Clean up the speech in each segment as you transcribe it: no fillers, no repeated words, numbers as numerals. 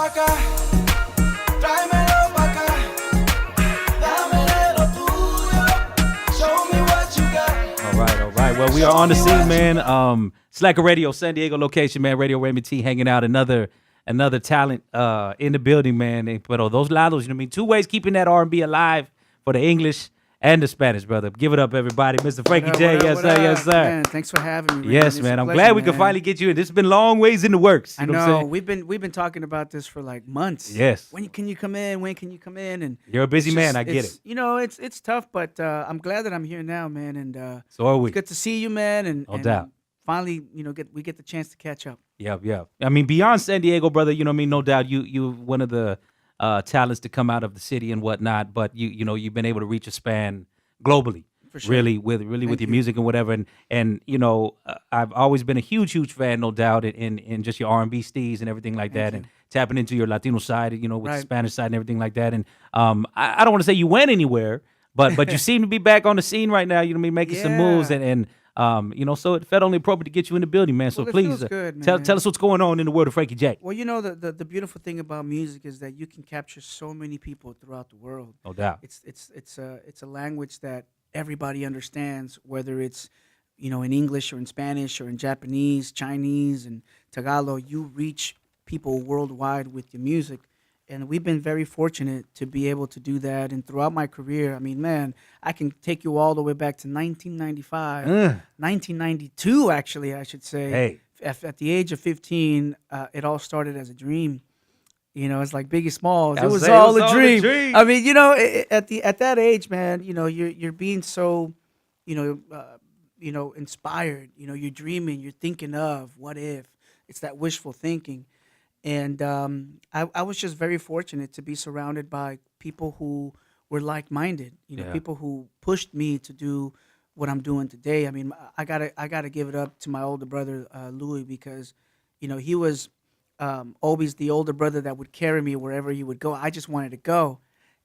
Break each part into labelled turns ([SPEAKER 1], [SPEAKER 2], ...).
[SPEAKER 1] pa' acá, tráemelo pa' acá, dame de lo tuyo, show me what you got.
[SPEAKER 2] All right. Well, we are on the scene, man. Slacker Radio, San Diego location, man. Radio Raymond T hanging out. Another talent in the building, man. But those lados, you know what I mean? Two ways keeping that R&B alive for the English and the Spanish, brother. Give it up, everybody. Mr. Frankie J. Yes, sir. Yes, sir.
[SPEAKER 3] Man, thanks for having me.
[SPEAKER 2] Yes, man. I'm glad we could finally get you in. This has been long ways in the works. You know what I'm saying?
[SPEAKER 3] We've been talking about this for like months.
[SPEAKER 2] Yes.
[SPEAKER 3] When can you come in? When can you come in? And
[SPEAKER 2] you're a busy man. I get it.
[SPEAKER 3] You know, it's tough, but I'm glad that I'm here now, man. And
[SPEAKER 2] so are we.
[SPEAKER 3] It's good to see you, man. And
[SPEAKER 2] no doubt.
[SPEAKER 3] Finally, you know, we get the chance to catch up.
[SPEAKER 2] Yeah. I mean, beyond San Diego, brother, you know what I mean? No doubt you one of the talents to come out of the city and whatnot, but you know, you've been able to reach a span globally. For sure. Really with your music and whatever. And you know, I've always been a huge fan, no doubt, in just your R&B steez and everything like that. And tapping into your Latino side, you know, with the Spanish side and everything like that. And I don't want to say you went anywhere, but you seem to be back on the scene right now, you know what I mean, making some moves and you know, so it felt only appropriate to get you in the building, man. So please
[SPEAKER 3] good,
[SPEAKER 2] tell us what's going on in the world of Frankie J.
[SPEAKER 3] Well, you know, the beautiful thing about music is that you can capture so many people throughout the world.
[SPEAKER 2] No doubt.
[SPEAKER 3] It's a language that everybody understands, whether it's, you know, in English or in Spanish or in Japanese, Chinese, and Tagalog. You reach people worldwide with your music. And we've been very fortunate to be able to do that. And throughout my career, I mean, man, I can take you all the way back to 1995, 1992, actually, I should say.
[SPEAKER 2] Hey.
[SPEAKER 3] At the age of 15, it all started as a dream. You know, it's like Biggie Smalls. It was all a dream. I mean, you know, at that age, man, you know, you're being so, you know, inspired. You know, you're dreaming, you're thinking of what if. It's that wishful thinking. And I was just very fortunate to be surrounded by people who were like-minded. You know, people who pushed me to do what I'm doing today. I mean, I gotta give it up to my older brother Louis, because, you know, he was always the older brother that would carry me wherever he would go. I just wanted to go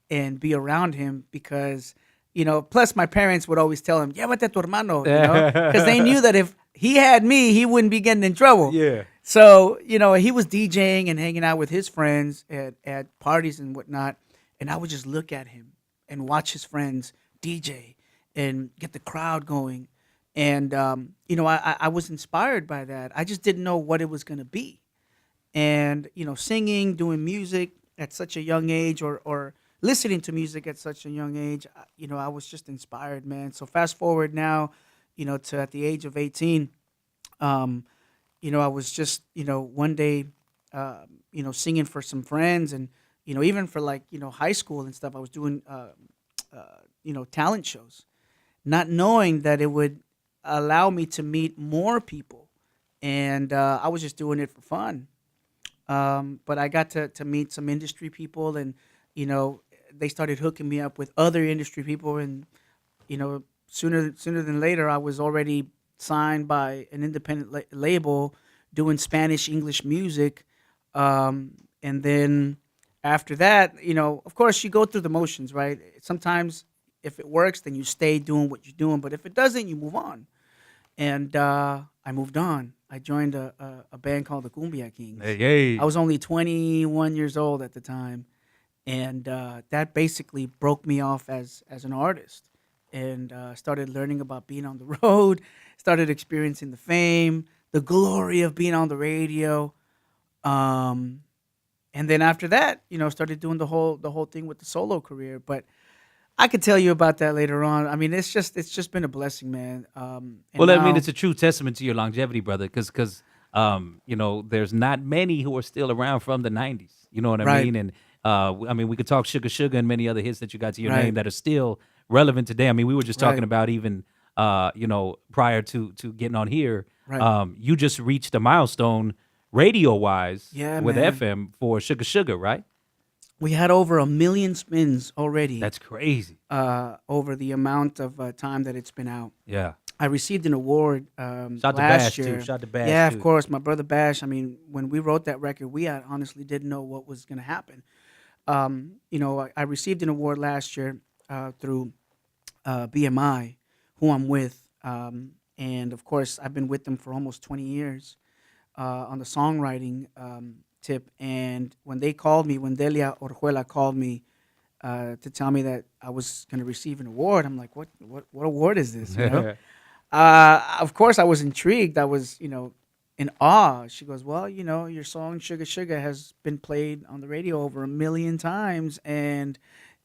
[SPEAKER 3] and be around him because, you know, plus my parents would always tell him, "Llévate tu hermano," you know, because they knew that if he had me, he wouldn't be getting in trouble.
[SPEAKER 2] Yeah.
[SPEAKER 3] So, you know, he was DJing and hanging out with his friends at parties and whatnot, and I would just look at him and watch his friends DJ and get the crowd going. And, you know, I was inspired by that. I just didn't know what it was going to be. And, you know, singing, doing music at such a young age, or listening to music at such a young age, you know, I was just inspired, man. So fast forward now, you know, to at the age of 18, you know, I was just, you know, one day, you know, singing for some friends, and, you know, even for like, you know, high school and stuff, I was doing, you know, talent shows, not knowing that it would allow me to meet more people. And I was just doing it for fun. But I got to meet some industry people, and, you know, they started hooking me up with other industry people. And, you know, sooner than later, I was already signed by an independent label doing Spanish English music. And then after that, you know, of course, you go through the motions, right? Sometimes if it works, then you stay doing what you're doing. But if it doesn't, you move on. And I moved on. I joined a band called the Cumbia Kings.
[SPEAKER 2] Hey.
[SPEAKER 3] I was only 21 years old at the time. And that basically broke me off as an artist. And started learning about being on the road, started experiencing the fame, the glory of being on the radio. And then after that, you know, started doing the whole thing with the solo career. But I could tell you about that later on. I mean, it's just been a blessing, man.
[SPEAKER 2] Well, I mean, it's a true testament to your longevity, brother, because you know, there's not many who are still around from the 90s. You know what I mean? And I mean, we could talk Sugar Sugar and many other hits that you got to your name that are still relevant today. I mean, we were just talking about even, you know, prior to getting on here, you just reached a milestone radio-wise with FM for Sugar Sugar, right?
[SPEAKER 3] We had over 1 million spins already.
[SPEAKER 2] That's crazy.
[SPEAKER 3] Over the amount of time that it's been out.
[SPEAKER 2] Yeah.
[SPEAKER 3] I received an award last year.
[SPEAKER 2] Shout to Bash,
[SPEAKER 3] yeah,
[SPEAKER 2] too.
[SPEAKER 3] of course. My brother Bash, I mean, when we wrote that record, we honestly didn't know what was going to happen. You know, I received an award last year through BMI, who I'm with. And, of course, I've been with them for almost 20 years on the songwriting. tip. And when they called me, when Delia Orjuela called me to tell me that I was going to receive an award, I'm like, what award is this? You know? Of course, I was intrigued. I was, in awe. She goes, well, your song Sugar Sugar has been played on the radio over 1 million times, and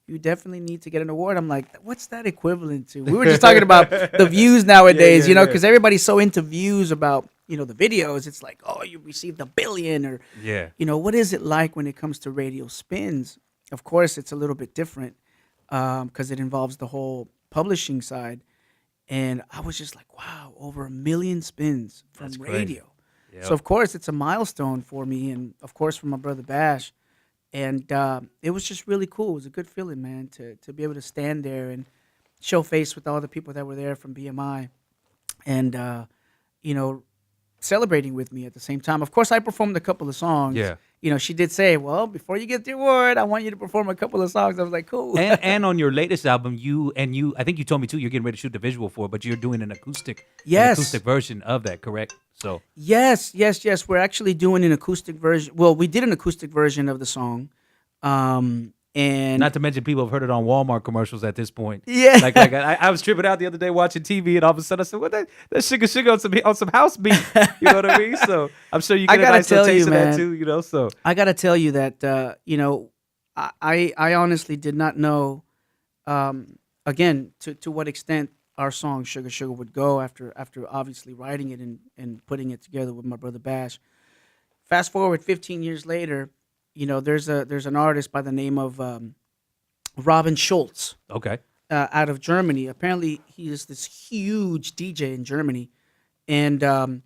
[SPEAKER 3] you definitely need to get an award. I'm like, what's that equivalent to? We were just talking about the views nowadays, because everybody's so into views about, the videos. It's like, oh, you received 1 billion, or, what is it like when it comes to radio spins? Of course, it's a little bit different because it involves the whole publishing side. And I was just like, wow, over 1 million spins from radio. Yep. So, of course, it's a milestone for me, and, of course, for my brother Bash. And it was just really cool. It was a good feeling, man, to be able to stand there and show face with all the people that were there from BMI and, celebrating with me at the same time. Of course, I performed a couple of songs.
[SPEAKER 2] Yeah.
[SPEAKER 3] She did say, well, before you get the award, I want you to perform a couple of songs. I was like, cool.
[SPEAKER 2] And on your latest album, I think you told me too, you're getting ready to shoot the visual for it, but you're doing an acoustic version of that, correct? So
[SPEAKER 3] Yes. We're actually doing an acoustic version. Well, we did an acoustic version of the song. And
[SPEAKER 2] not to mention people have heard it on Walmart commercials at this point.
[SPEAKER 3] Yeah.
[SPEAKER 2] Like I was tripping out the other day watching TV, and all of a sudden I said, "What that Sugar Sugar on some house beat?" You know what I mean? So I'm sure you get a nice little taste of that too. So
[SPEAKER 3] I gotta tell you that I honestly did not know, again, to what extent our song Sugar Sugar would go after obviously writing it and putting it together with my brother Bash. Fast forward 15 years later. There's an artist by the name of Robin Schultz.
[SPEAKER 2] Okay.
[SPEAKER 3] Out of Germany. Apparently, he is this huge DJ in Germany, and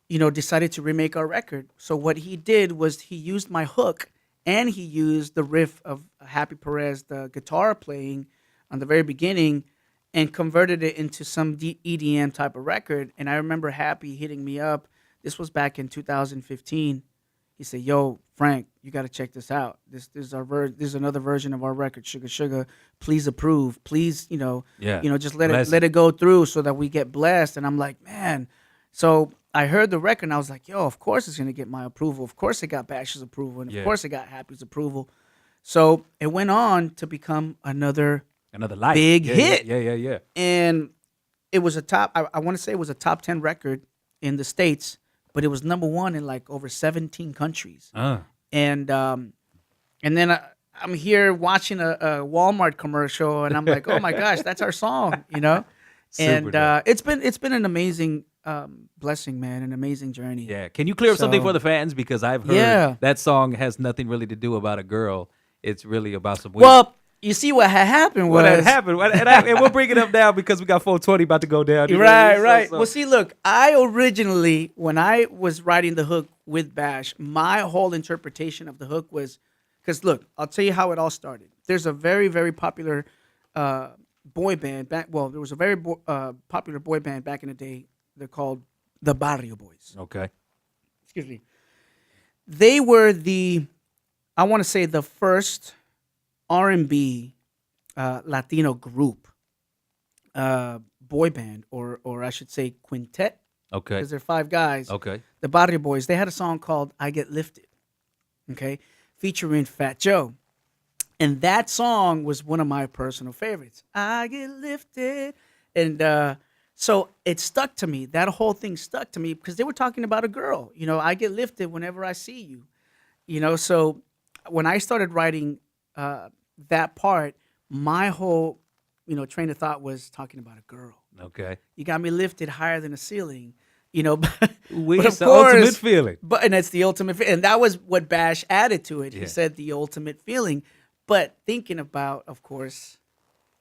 [SPEAKER 3] decided to remake our record. So what he did was he used my hook, and he used the riff of Happy Perez, the guitar playing on the very beginning, and converted it into some EDM type of record. And I remember Happy hitting me up. This was back in 2015. He said, "Yo, Frank, you got to check this out. This is this is another version of our record, Sugar Sugar. Please approve. Please, just let it go through so that we get blessed." And I'm like, man. So I heard the record and I was like, yo, of course it's gonna get my approval. Of course it got Bash's approval, and of course it got Happy's approval. So it went on to become another
[SPEAKER 2] light.
[SPEAKER 3] Big hit.
[SPEAKER 2] Yeah.
[SPEAKER 3] And it was a top. I want to say it was a top 10 record in the States. But it was number 1 in like over 17 countries. And then I'm here watching a Walmart commercial, and I'm like, oh my gosh, that's our song, And it's been an amazing blessing, man, an amazing journey.
[SPEAKER 2] Yeah. Can you clear up something for the fans? Because I've heard that song has nothing really to do about a girl. It's really about some women.
[SPEAKER 3] Well, you see what had happened was...
[SPEAKER 2] What had happened. And we'll bring it up now because we got 420 about to go down.
[SPEAKER 3] Right. So. Well, see, look, I originally, when I was writing the hook with Bash, my whole interpretation of the hook was... Because, look, I'll tell you how it all started. There's a very, very popular boy band. There was a very popular boy band back in the day. They're called the Barrio Boys.
[SPEAKER 2] Okay.
[SPEAKER 3] Excuse me. They were I want to say the first... R&B Latino group, boy band, or I should say quintet.
[SPEAKER 2] Okay.
[SPEAKER 3] Because they're 5 guys.
[SPEAKER 2] Okay.
[SPEAKER 3] The Barrio Boys. They had a song called "I Get Lifted," okay, featuring Fat Joe, and that song was one of my personal favorites. I get lifted, and so it stuck to me. That whole thing stuck to me because they were talking about a girl. I get lifted whenever I see you. So when I started writing. That part, my whole, train of thought was talking about a girl.
[SPEAKER 2] Okay.
[SPEAKER 3] You got me lifted higher than the ceiling,
[SPEAKER 2] It's the ultimate feeling.
[SPEAKER 3] And it's the ultimate feeling. And that was what Bash added to it. Yeah. He said the ultimate feeling. But thinking about, of course,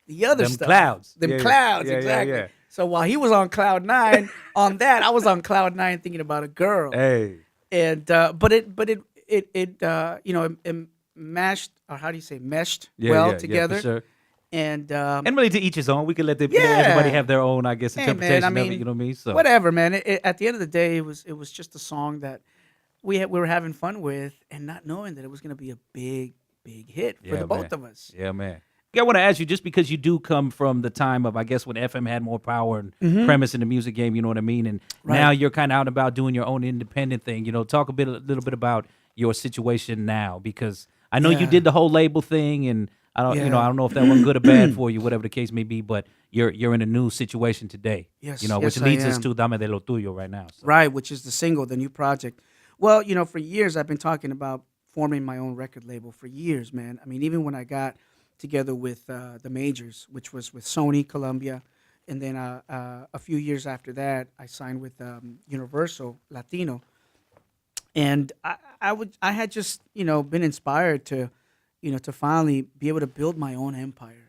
[SPEAKER 3] the other stuff.
[SPEAKER 2] Clouds.
[SPEAKER 3] Clouds, exactly. Yeah. So while he was on cloud 9, on that, I was on cloud 9 thinking about a girl.
[SPEAKER 2] Hey.
[SPEAKER 3] And, but it meshed, or how do you say, meshed together.
[SPEAKER 2] Yeah, for sure.
[SPEAKER 3] And
[SPEAKER 2] really to each his own. We can let everybody have their own, I guess, interpretation of it. You know what I mean? So
[SPEAKER 3] whatever, man. At the end of the day, it was just a song that we were having fun with, and not knowing that it was going to be a big hit for the both of us.
[SPEAKER 2] Yeah, man. I want to ask you, just because you do come from the time of, I guess, when FM had more power and premise in the music game, you know what I mean? And now you're kind of out and about doing your own independent thing. Talk a little bit about your situation now? Because I know you
[SPEAKER 3] Yeah.
[SPEAKER 2] did the whole label thing, and I don't, I
[SPEAKER 3] Yeah.
[SPEAKER 2] don't know if that went good or bad for you, whatever the case may be. But you're in a new situation today,
[SPEAKER 3] Yes,
[SPEAKER 2] which
[SPEAKER 3] yes, I
[SPEAKER 2] leads us
[SPEAKER 3] am.
[SPEAKER 2] to Dame de lo Tuyo right now. So.
[SPEAKER 3] Right, which is the single, the new project. Well, for years I've been talking about forming my own record label for years, man. I mean, even when I got together with the majors, which was with Sony, Columbia, and then a few years after that, I signed with Universal Latino, and I had just been inspired to to finally be able to build my own empire.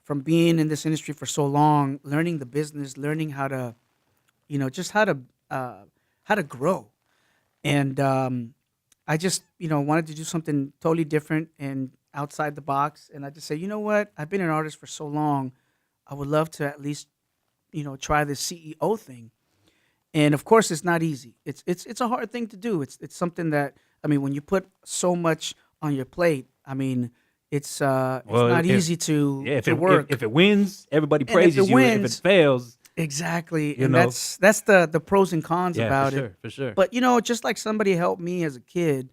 [SPEAKER 3] From being in this industry for so long, learning the business, learning how to just uh, how to grow. And I just wanted to do something totally different and outside the box. And I just say, you know what? I've been an artist for so long. I would love to at least try this CEO thing. And of course, it's not easy. It's a hard thing to do. It's something that, I mean, when you put so much on your plate, I mean, it's
[SPEAKER 2] Well,
[SPEAKER 3] not
[SPEAKER 2] if
[SPEAKER 3] easy to
[SPEAKER 2] yeah,
[SPEAKER 3] work.
[SPEAKER 2] if it wins, everybody
[SPEAKER 3] And if
[SPEAKER 2] praises
[SPEAKER 3] it
[SPEAKER 2] you. If it
[SPEAKER 3] wins,
[SPEAKER 2] fails,
[SPEAKER 3] exactly,
[SPEAKER 2] you
[SPEAKER 3] and
[SPEAKER 2] know,
[SPEAKER 3] that's the pros and cons
[SPEAKER 2] yeah,
[SPEAKER 3] about it.
[SPEAKER 2] for sure.
[SPEAKER 3] But just like somebody helped me as a kid,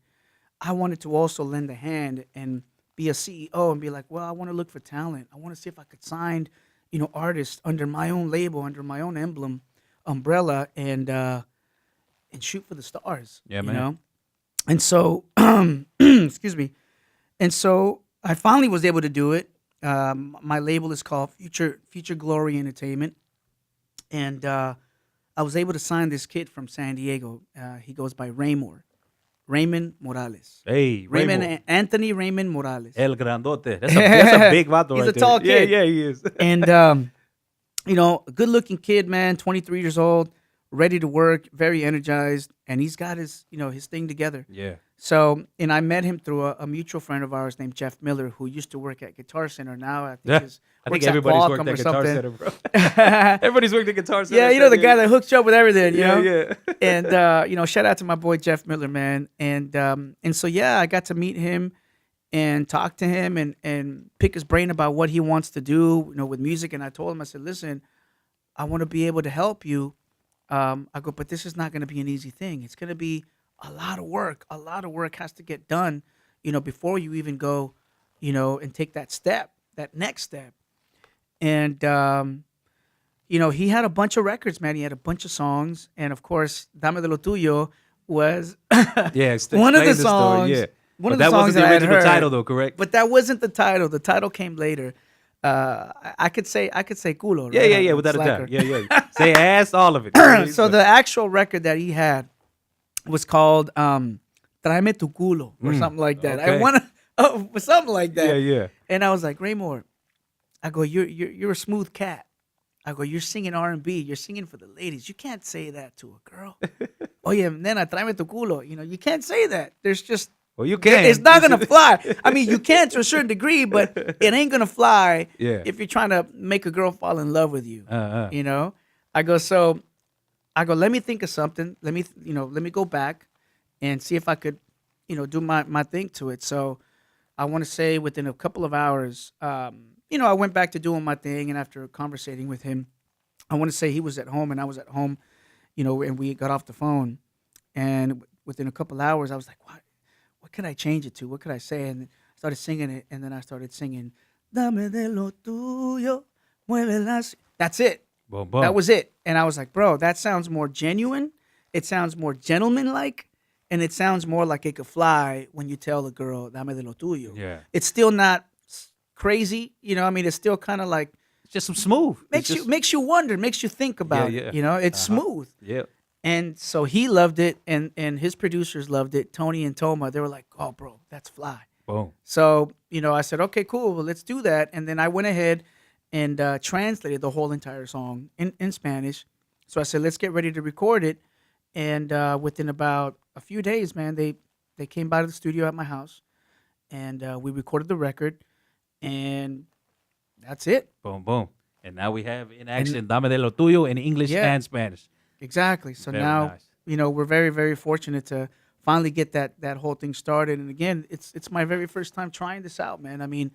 [SPEAKER 3] I wanted to also lend a hand and be a CEO and be like, well, I want to look for talent. I want to see if I could sign, artists under my own label, under my own umbrella, and shoot for the stars.
[SPEAKER 2] Yeah, man.
[SPEAKER 3] And so, excuse me. And so I finally was able to do it. My label is called Future Glory Entertainment, and I was able to sign this kid from San Diego. He goes by Raymond Morales.
[SPEAKER 2] Hey, Raymond,
[SPEAKER 3] Anthony Raymond Morales.
[SPEAKER 2] El Grandote. That's a big vato
[SPEAKER 3] He's
[SPEAKER 2] right
[SPEAKER 3] a
[SPEAKER 2] there.
[SPEAKER 3] tall kid.
[SPEAKER 2] Yeah, he is.
[SPEAKER 3] And a good-looking kid, man, 23 years old, ready to work, very energized, and he's got his thing together.
[SPEAKER 2] Yeah.
[SPEAKER 3] So, and I met him through a mutual friend of ours named Jeff Miller, who used to work at Guitar Center. Now I think
[SPEAKER 2] Yeah.
[SPEAKER 3] he's
[SPEAKER 2] I
[SPEAKER 3] works
[SPEAKER 2] think everybody's
[SPEAKER 3] at
[SPEAKER 2] worked
[SPEAKER 3] Qualcomm
[SPEAKER 2] at
[SPEAKER 3] or
[SPEAKER 2] Guitar
[SPEAKER 3] something.
[SPEAKER 2] Center, bro. Everybody's worked at Guitar Center.
[SPEAKER 3] Yeah, the guy that hooks you up with everything, you know?
[SPEAKER 2] Yeah.
[SPEAKER 3] And shout out to my boy Jeff Miller, man. And so yeah, I got to meet him and talk to him and pick his brain about what he wants to do, with music. And I told him, I said, listen, I want to be able to help you. I go, but this is not going to be an easy thing. It's going to be a lot of work. A lot of work has to get done, before you even go, and take that next step. And he had a bunch of records, man. He had a bunch of songs, and of course, "Dame de lo Tuyo" was
[SPEAKER 2] Yeah,
[SPEAKER 3] one of
[SPEAKER 2] explain
[SPEAKER 3] the
[SPEAKER 2] story,
[SPEAKER 3] songs.
[SPEAKER 2] yeah.
[SPEAKER 3] One
[SPEAKER 2] But
[SPEAKER 3] of the
[SPEAKER 2] that
[SPEAKER 3] songs
[SPEAKER 2] wasn't the
[SPEAKER 3] that I had
[SPEAKER 2] original
[SPEAKER 3] heard.
[SPEAKER 2] title, though, correct?
[SPEAKER 3] But that wasn't the title. The title came later. I could say culo.
[SPEAKER 2] Yeah,
[SPEAKER 3] right?
[SPEAKER 2] without a
[SPEAKER 3] Slacker.
[SPEAKER 2] doubt. Yeah. Say ass, all of it.
[SPEAKER 3] So the actual record that he had was called "Tráeme tu culo" or something like that. I
[SPEAKER 2] okay.
[SPEAKER 3] want to something like that.
[SPEAKER 2] Yeah.
[SPEAKER 3] And I was like, Raymore, I go, you're a smooth cat. I go, you're singing R&B. You're singing for the ladies. You can't say that to a girl. Oye, nena, tráeme tu culo. You can't say that. There's just
[SPEAKER 2] Well, you can.
[SPEAKER 3] It's not gonna fly. I mean, you can to a certain degree, but it ain't gonna fly
[SPEAKER 2] Yeah.
[SPEAKER 3] if you're trying to make a girl fall in love with you.
[SPEAKER 2] Uh-uh.
[SPEAKER 3] I go, let me think of something. Let me go back and see if I could, do my thing to it. So I want to say within a couple of hours, I went back to doing my thing, and after conversating with him, I want to say he was at home and I was at home, and we got off the phone, and within a couple hours, I was like, what could I change it to? What could I say? And I started singing it, and then I started singing, Dame de lo tuyo, mueve las. That's it.
[SPEAKER 2] Boom, boom.
[SPEAKER 3] That was it. And I was like, bro, that sounds more genuine. It sounds more gentleman-like. And it sounds more like it could fly when you tell the girl, dame de lo tuyo.
[SPEAKER 2] Yeah.
[SPEAKER 3] It's still not crazy. I mean, it's still kind of like,
[SPEAKER 2] It's just some smooth.
[SPEAKER 3] makes you wonder, makes you think about
[SPEAKER 2] Yeah.
[SPEAKER 3] it. It's smooth.
[SPEAKER 2] Yeah.
[SPEAKER 3] And so he loved it, and his producers loved it. Tony and Toma, they were like, oh, bro, that's fly.
[SPEAKER 2] Boom.
[SPEAKER 3] So, I said, okay, cool, well, let's do that. And then I went ahead and translated the whole entire song in Spanish. So I said, let's get ready to record it. And within about a few days, man, they came by to the studio at my house, and we recorded the record, and that's it.
[SPEAKER 2] Boom, boom. And now we have in action Dame de lo Tuyo in English
[SPEAKER 3] Yeah.
[SPEAKER 2] and Spanish.
[SPEAKER 3] Exactly. So
[SPEAKER 2] Very
[SPEAKER 3] now,
[SPEAKER 2] nice.
[SPEAKER 3] we're very, very fortunate to finally get that whole thing started. And again, it's my very first time trying this out, man. I mean,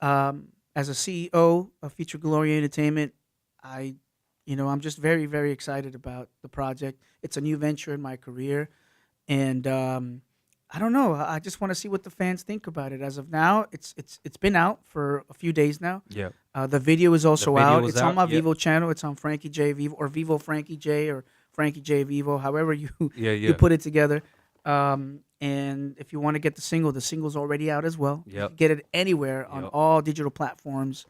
[SPEAKER 3] as a CEO of Future Glory Entertainment, I'm just very, very excited about the project. It's a new venture in my career, and I don't know. I just want to see what the fans think about it. As of now, it's been out for a few days now.
[SPEAKER 2] Yeah.
[SPEAKER 3] The video is also
[SPEAKER 2] video
[SPEAKER 3] out.
[SPEAKER 2] is
[SPEAKER 3] It's on
[SPEAKER 2] out,
[SPEAKER 3] my
[SPEAKER 2] yep.
[SPEAKER 3] Vivo channel. It's on Frankie J Vivo or Vivo Frankie J or Frankie J Vivo, however you
[SPEAKER 2] Yeah,
[SPEAKER 3] you
[SPEAKER 2] yeah.
[SPEAKER 3] put it together. And if you want to get the single's already out as well. You
[SPEAKER 2] Yep.
[SPEAKER 3] can get it anywhere on
[SPEAKER 2] Yep.
[SPEAKER 3] all digital platforms.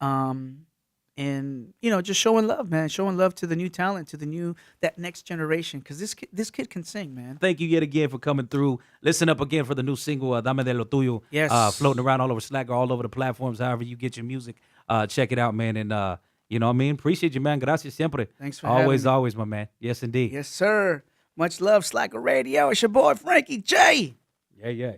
[SPEAKER 3] And just showing love, man. Showing love to the new talent, to that next generation, because this kid can sing, man.
[SPEAKER 2] Thank you yet again for coming through. Listen up again for the new single, Dame de lo tuyo.
[SPEAKER 3] Yes.
[SPEAKER 2] Floating around all over Slacker, all over the platforms, however you get your music. Check it out, man. And, you know what I mean? Appreciate you, man. Gracias siempre.
[SPEAKER 3] Thanks for
[SPEAKER 2] always,
[SPEAKER 3] having me.
[SPEAKER 2] always, my man. Yes, indeed.
[SPEAKER 3] Yes, sir. Much love, Slacker Radio. It's your boy Frankie J.
[SPEAKER 2] Yeah, yeah.